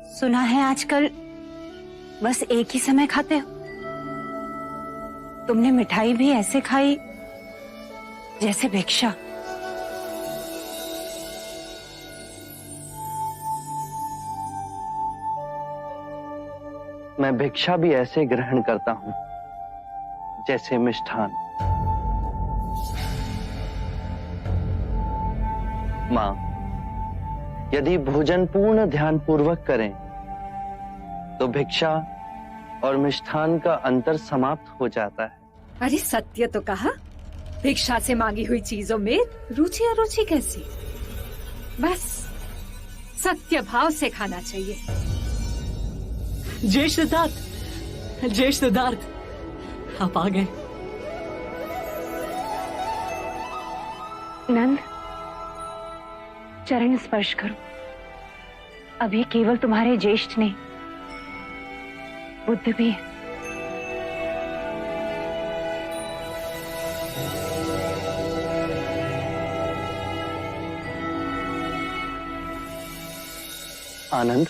सुना है आजकल बस एक ही समय खाते हो। तुमने मिठाई भी ऐसे खाई जैसे भिक्षा। मैं भिक्षा भी ऐसे ग्रहण करता हूं जैसे मिष्ठान। मां, यदि भोजन पूर्ण ध्यान पूर्वक करें तो भिक्षा और मिष्ठान का अंतर समाप्त हो जाता है। अरे सत्य तो कहा, भिक्षा से मांगी हुई चीजों में रुचि अरुचि कैसी? बस सत्य भाव से खाना चाहिए। जय सिद्धार्थ, आप आ गए। नंद, चरण स्पर्श करो। अभी केवल तुम्हारे ज्येष्ठ नहीं, बुद्ध भी है। आनंद,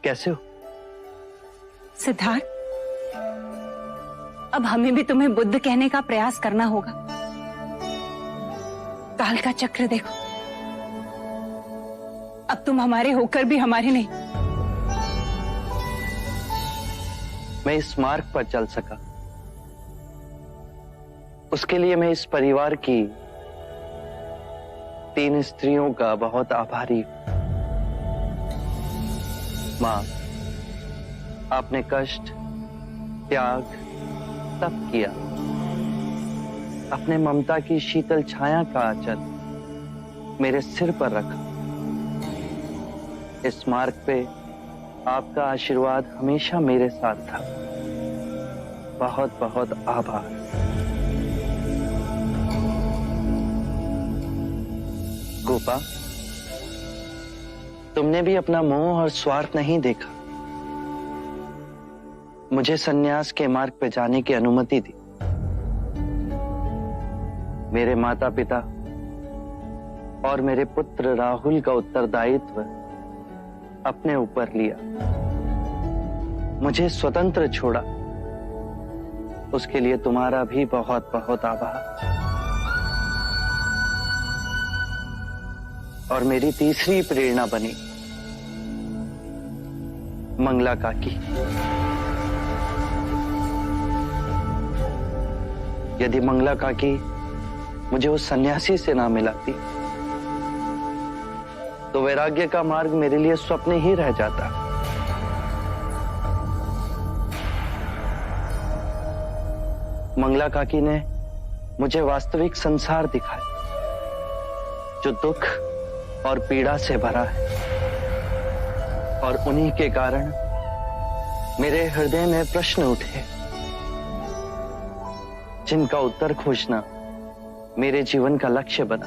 कैसे हो? सिद्धार्थ, अब हमें भी तुम्हें बुद्ध कहने का प्रयास करना होगा। काल का चक्र देखो, अब तुम हमारे होकर भी हमारे नहीं। मैं इस मार्ग पर चल सका, उसके लिए मैं इस परिवार की 3 स्त्रियों का बहुत आभारी हूं। मां, आपने कष्ट, त्याग, तप किया। अपने ममता की शीतल छाया का आंचल मेरे सिर पर रखा। इस मार्ग पे आपका आशीर्वाद हमेशा मेरे साथ था। बहुत बहुत आभार। गोपा, तुमने भी अपना मोह और स्वार्थ नहीं देखा। मुझे सन्यास के मार्ग पे जाने की अनुमति दी। मेरे माता पिता और मेरे पुत्र राहुल का उत्तरदायित्व अपने ऊपर लिया, मुझे स्वतंत्र छोड़ा। उसके लिए तुम्हारा भी बहुत बहुत आभार। और मेरी तीसरी प्रेरणा बनी मंगला काकी। यदि मंगला काकी मुझे उस सन्यासी से ना मिलाती तो वैराग्य का मार्ग मेरे लिए स्वप्न ही रह जाता। मंगला काकी ने मुझे वास्तविक संसार दिखाया, जो दुख और पीड़ा से भरा है। और उन्हीं के कारण मेरे हृदय में प्रश्न उठे, जिनका उत्तर खोजना मेरे जीवन का लक्ष्य बना।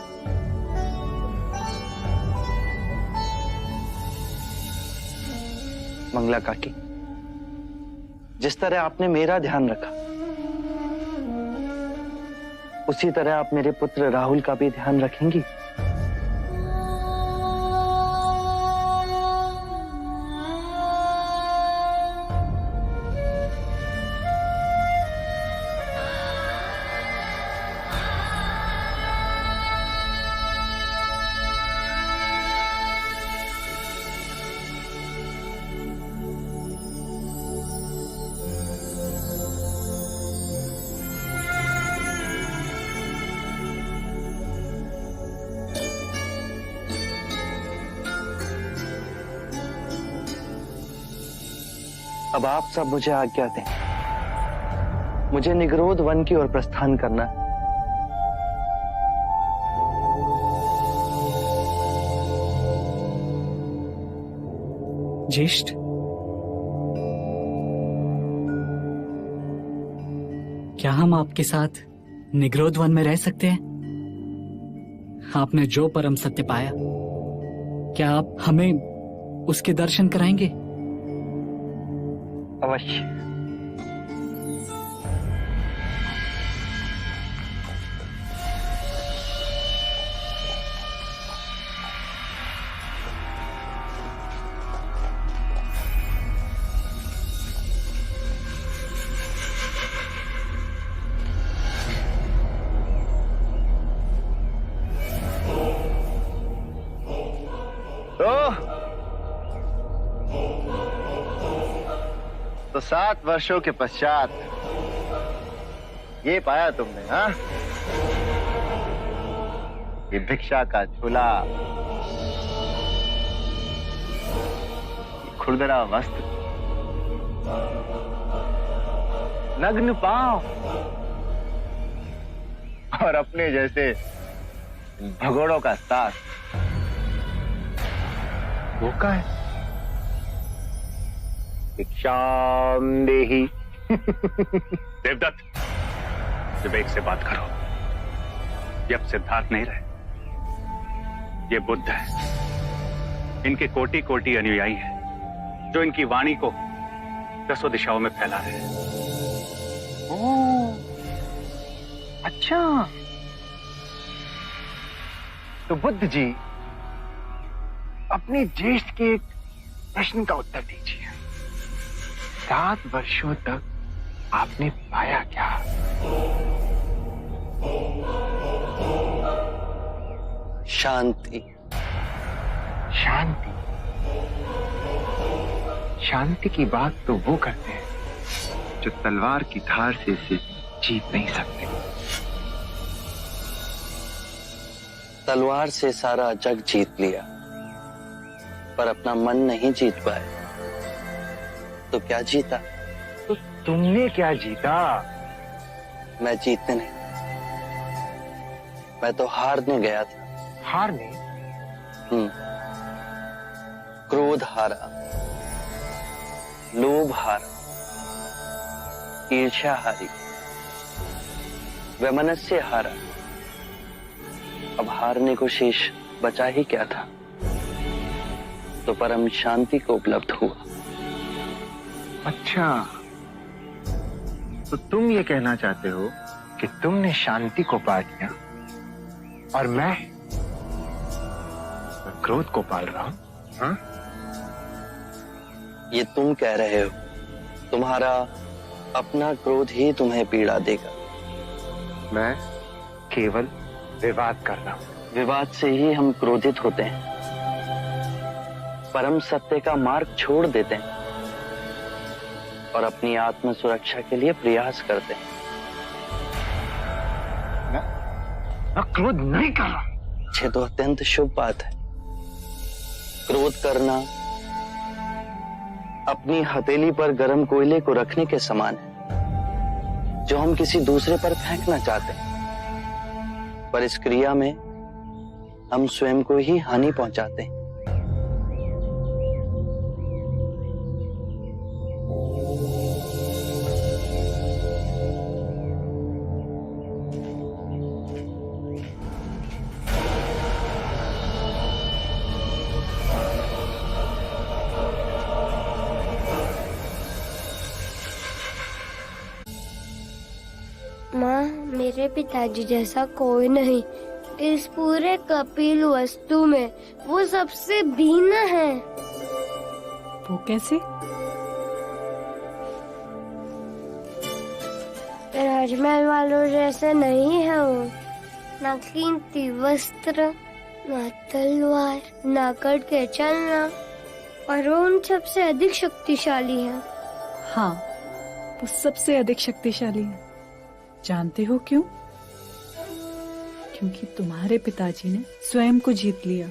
मंगला काकी, जिस तरह आपने मेरा ध्यान रखा, उसी तरह आप मेरे पुत्र राहुल का भी ध्यान रखेंगी। अब आप सब मुझे आज्ञा दें। मुझे निगरोध वन की ओर प्रस्थान करना है। ज्येष्ठ, क्या हम आपके साथ निगरोध वन में रह सकते हैं? आपने जो परम सत्य पाया, क्या आप हमें उसके दर्शन कराएंगे? अवश्य। तो 7 वर्षों के पश्चात ये पाया तुमने, हाँ? ये भिक्षा का झूला, खुरदरा वस्त्र, नग्न पांव और अपने जैसे भगोड़ों का साथ। वो का है? भिक्षाम देहि। देवदत्त, विवेक से बात करो। ये अब सिद्धार्थ नहीं रहे, ये बुद्ध है। इनके कोटि कोटि अनुयायी हैं जो इनकी वाणी को 10 दिशाओं में फैला रहे हैं। ओह, अच्छा। तो बुद्ध जी, अपने ज्येष्ठ के एक प्रश्न का उत्तर दीजिए। 7 वर्षों तक आपने पाया क्या? शांति। शांति। शांति की बात तो वो करते हैं जो तलवार की धार से इसे जीत नहीं सकते। तलवार से सारा जग जीत लिया, पर अपना मन नहीं जीत पाए, तो क्या जीता? तो तुमने क्या जीता? मैं जीतने नहीं, मैं तो हारने गया था। हारने? क्रोध हारा, लोभ हारा, ईर्ष्या हारी, वैमनस्य हारा। अब हारने को शेष बचा ही क्या था? तो परम शांति को उपलब्ध हुआ। अच्छा, तो तुम ये कहना चाहते हो कि तुमने शांति को पा लिया और मैं क्रोध को पाल रहा हूं? हाँ? ये तुम कह रहे हो, तुम्हारा अपना क्रोध ही तुम्हें पीड़ा देगा। मैं केवल विवाद कर रहा हूं। विवाद से ही हम क्रोधित होते हैं, परम सत्य का मार्ग छोड़ देते हैं और अपनी आत्म सुरक्षा के लिए प्रयास करते हैं। मैं क्रोध नहीं कर रहा। ये तो अत्यंत शुभ बात है। क्रोध करना अपनी हथेली पर गर्म कोयले को रखने के समान है, जो हम किसी दूसरे पर फेंकना चाहते हैं, पर इस क्रिया में हम स्वयं को ही हानि पहुंचाते हैं। माँ, मेरे पिताजी जैसा कोई नहीं। इस पूरे कपिल वस्तु में वो सबसे भिन्न है। वो कैसे? राजमहल वालों जैसे नहीं है वो। ना कीमती वस्त्र, ना तलवार, ना कट के चलना, और वो उन सबसे अधिक शक्तिशाली है। हाँ, वो सबसे अधिक शक्तिशाली है। जानते हो क्यों? क्योंकि तुम्हारे पिताजी ने स्वयं को जीत लिया।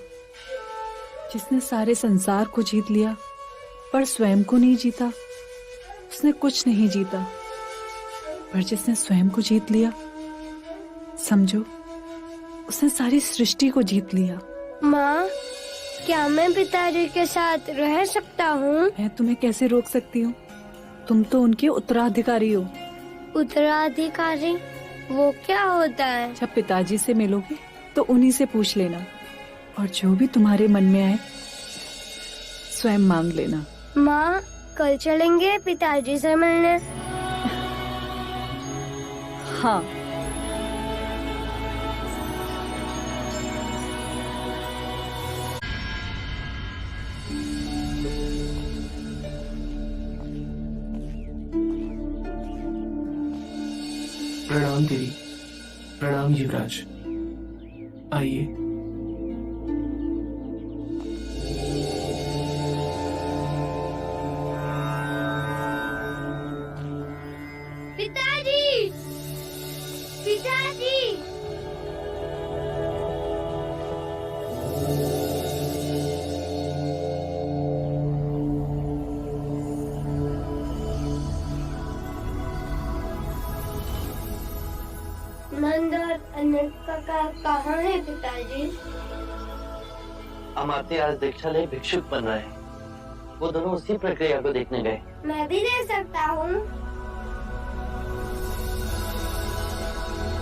जिसने सारे संसार को जीत लिया पर स्वयं को नहीं जीता, उसने कुछ नहीं जीता। पर जिसने स्वयं को जीत लिया, समझो उसने सारी सृष्टि को जीत लिया। माँ, क्या मैं पिताजी के साथ रह सकता हूँ? मैं तुम्हें कैसे रोक सकती हूँ? तुम तो उनके उत्तराधिकारी हो। उत्तराधिकारी? वो क्या होता है? जब पिताजी से मिलोगे तो उन्हीं से पूछ लेना, और जो भी तुम्हारे मन में आए स्वयं मांग लेना। माँ, कल चलेंगे पिताजी से मिलने? हाँ। प्रणाम देवी। प्रणाम युवराज। आइए। काका कहाँ है पिताजी? अमात्य आज दीक्षा ले भिक्षुक बन रहे हैं। वो दोनों उसी प्रक्रिया को देखने गए। मैं भी दे सकता हूँ।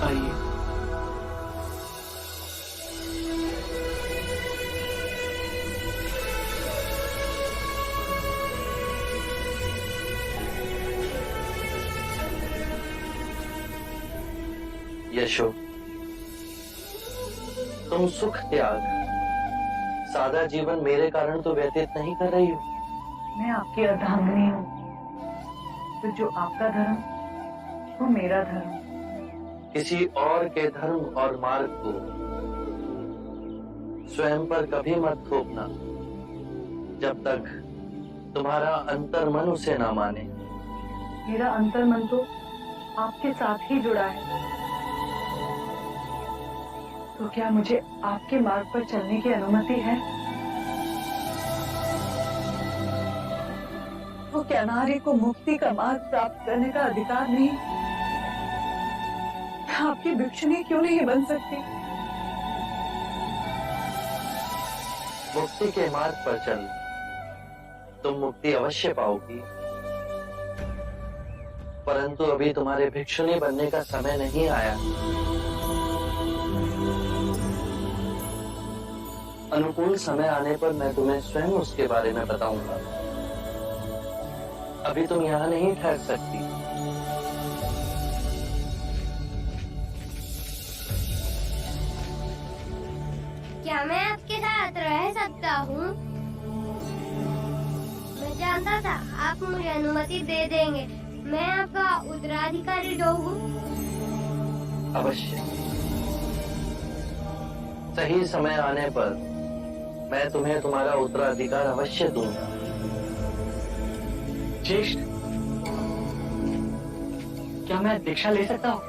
आइए। यशो, तुम सुख त्याग सादा जीवन मेरे कारण तो व्यतीत नहीं कर रही हो। मैं आपकी अर्धांगिनी हूँ, तो जो आपका धर्म वो मेरा धर्म। किसी और के धर्म और मार्ग को स्वयं पर कभी मत थोपना, जब तक तुम्हारा अंतर्मन उसे ना माने। मेरा अंतर्मन तो आपके साथ ही जुड़ा है, तो क्या मुझे आपके मार्ग पर चलने की अनुमति है? वो क्या नारी को मुक्ति का मार्ग प्राप्त करने का अधिकार नहीं? आपकी भिक्षुणी क्यों नहीं बन सकती? मुक्ति के मार्ग पर चल, तुम मुक्ति अवश्य पाओगी, परंतु अभी तुम्हारे भिक्षुणी बनने का समय नहीं आया। अनुकूल समय आने पर मैं तुम्हें स्वयं उसके बारे में बताऊंगा। अभी तुम यहाँ नहीं ठहर सकती। क्या मैं आपके साथ रह सकता हूँ? मैं जानता था आप मुझे अनुमति दे देंगे। मैं आपका उत्तराधिकारी जो हूँ। अवश्य, सही समय आने पर मैं तुम्हें तुम्हारा उत्तराधिकार अवश्य दूंगा। ज्येष्ठ, क्या मैं दीक्षा ले सकता हूँ?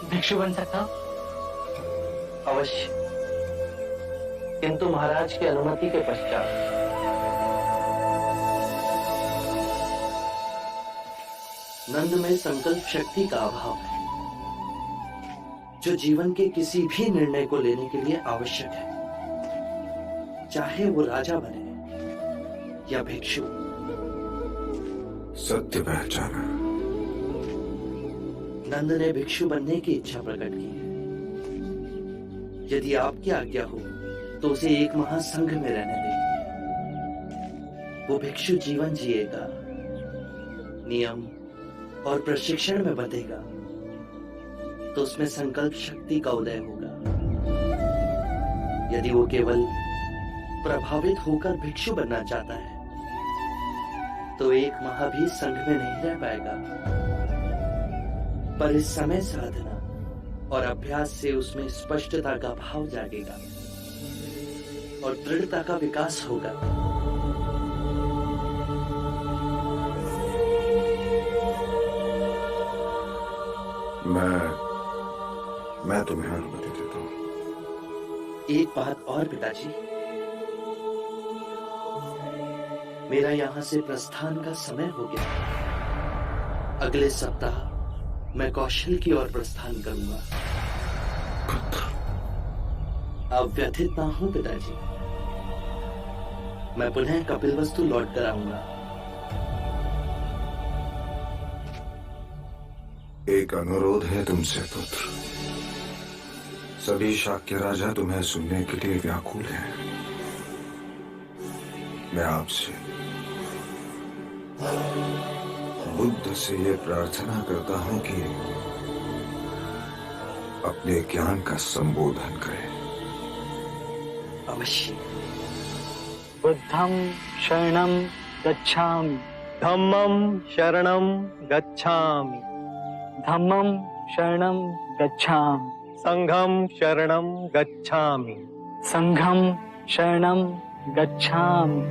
भिक्षु बन सकता हूँ? अवश्य, किंतु महाराज की अनुमति के पश्चात। नंद में संकल्प शक्ति का अभाव है, जो जीवन के किसी भी निर्णय को लेने के लिए आवश्यक है, चाहे वो राजा बने या भिक्षु। सत्य पहचाना। नंद ने भिक्षु बनने की इच्छा प्रकट की है। यदि आपकी आज्ञा हो तो उसे एक महासंघ में रहने दें। वो भिक्षु जीवन जिएगा, नियम और प्रशिक्षण में बंधेगा, तो उसमें संकल्प शक्ति का उदय होगा। यदि वो केवल प्रभावित होकर भिक्षु बनना चाहता है, तो एक माह भी संघ में नहीं रह पाएगा। पर इस समय साधना और अभ्यास से उसमें स्पष्टता का भाव जागेगा और दृढ़ता का विकास होगा। मैं तुम्हें अनुमति देता हूँ। एक बात और पिताजी, मेरा यहाँ से प्रस्थान का समय हो गया। अगले सप्ताह मैं कौशल की ओर प्रस्थान करूंगा। आप व्यथित ना हो पिताजी, मैं पुनः कपिलवस्तु लौट कर आऊंगा। एक अनुरोध है तुमसे पुत्र। सभी शाक्य राजा तुम्हें सुनने के लिए व्याकुल हैं। मैं आपसे बुद्ध से ये प्रार्थना करता हूं कि अपने ज्ञान का संबोधन करें। अवश्य। बुद्धं शरणं गच्छामि। धम्मं शरणं गच्छामि। धम्मं शरणं गच्छामि। संघं शरणं गच्छामि। संघं शरणं गच्छामि।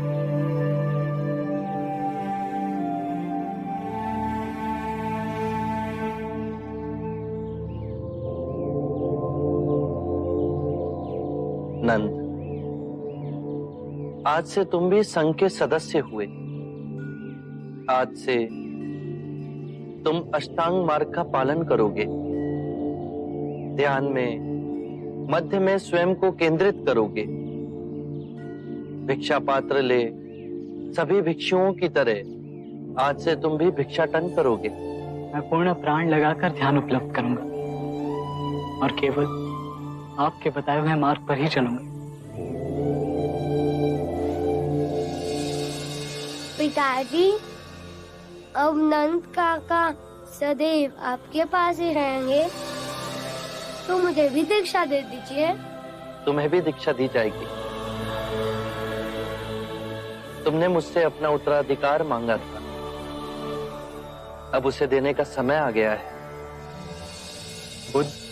नंद, आज से तुम भी संघ के सदस्य हुए। आज से तुम अष्टांग मार्ग का पालन करोगे। ध्यान में मध्य में स्वयं को केंद्रित करोगे, भिक्षा पात्र ले सभी भिक्षुओं की तरह आज से तुम भी भिक्षाटन करोगे। मैं पूर्ण प्राण लगाकर ध्यान उपलब्ध करूंगा और केवल आपके बताए हुए मार्ग पर ही चलूंगा। पिताजी, अब नंद काका सदैव आपके पास ही रहेंगे, तो मुझे भी दीक्षा दे दीजिए। तुम्हें भी दीक्षा दी जाएगी। तुमने मुझसे अपना उत्तराधिकार मांगा था, अब उसे देने का समय आ गया है। बुद्ध